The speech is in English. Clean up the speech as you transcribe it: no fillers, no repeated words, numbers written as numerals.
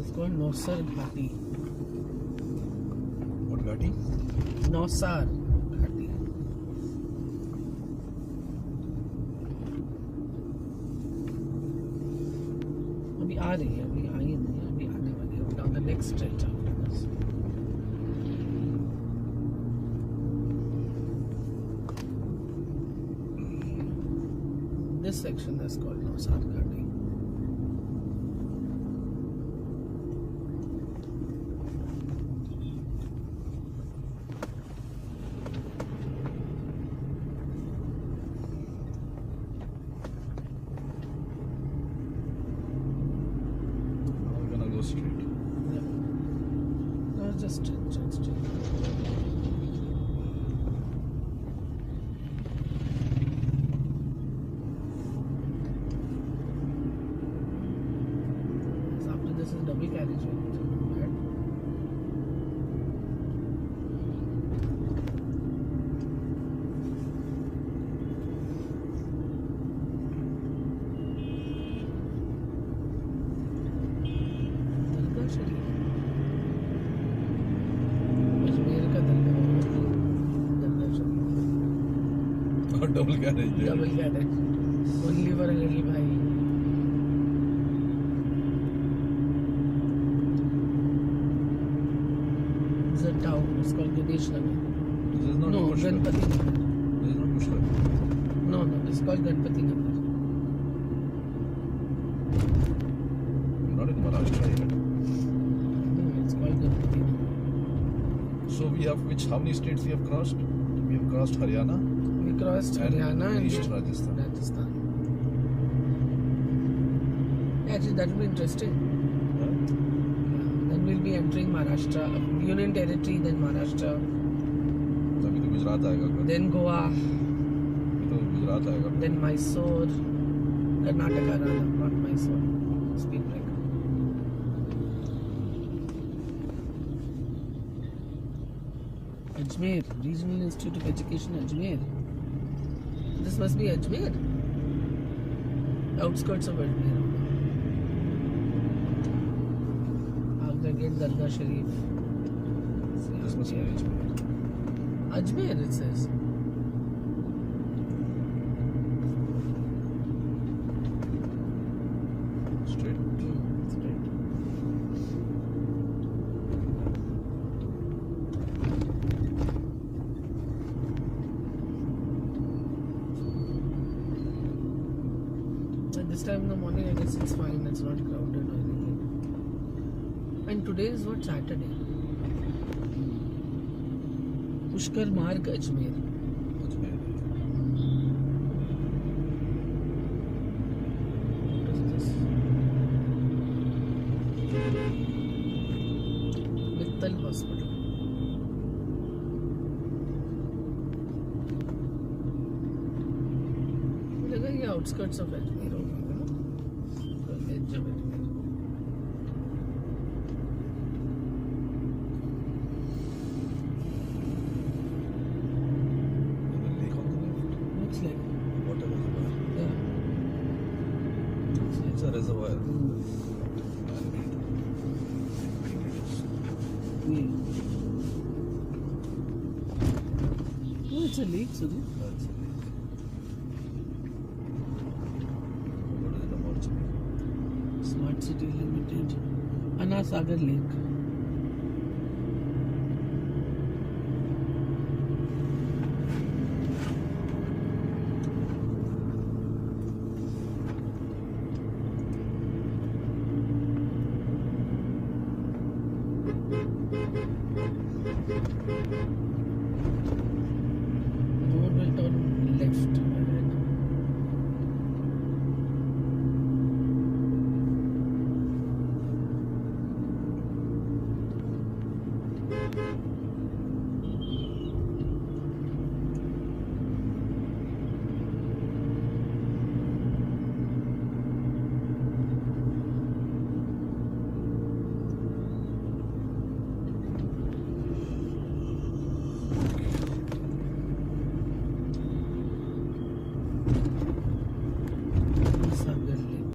It's called Nosar Ghati. What Ghati? Nosar Ghati. अभी आ रही है, अभी आई नहीं है, अभी आने वाली है. Down the next stretch after this. This section is called Nosar Ghati. We're gonna go straight. Yeah. No, just straight. After this is double carriageway. Right? Dargah Sharif. Ajmer का Dargah Sharif. Double carriage there. Double carriage. Only for a little bhai. It's a town. It's called Ganesh Nagar. This is not No, Pushkar. Ganpati Nagar. This is not Pushkar. No, it's called Ganpati Nagar. We're not in Maharashtra yet. No, it's called Ganpati Nagar. So we have how many states we have crossed? We have crossed Haryana We crossed Haryana and East Rajasthan. Rajasthan. Actually, that will be interesting. Yeah. Then we'll be entering Maharashtra, Union Territory, then Maharashtra, अभी तो गुजरात आएगा कल. then Goa, अभी तो गुजरात आएगा. then Mysore, Karnataka rather, not Mysore. Speak like. Ajmer, Regional Institute of Education, Ajmer. This must be Ajmer. Outskirts of Ajmer. After get Dargah Sharif. This must be Ajmer. Ajmer, it says. Straight. Straight. At this time in the morning, I guess it's fine. It's not crowded or anything. And today is what, Saturday? Pushkar Marg Ajmer. Ajmer. What is this? Mittal Hospital. मुझे लगा ये outskirts of Ajmer होगा ना, edge of Ajmer. And the lake on the left. Looks like, Water reservoir. yeah. It's a reservoir. Mm. Man-made. I think it is. Oh, it's a lake, Sudhir. That's a lake. What is it about? Smart City Limited. Anna Sagar Lake.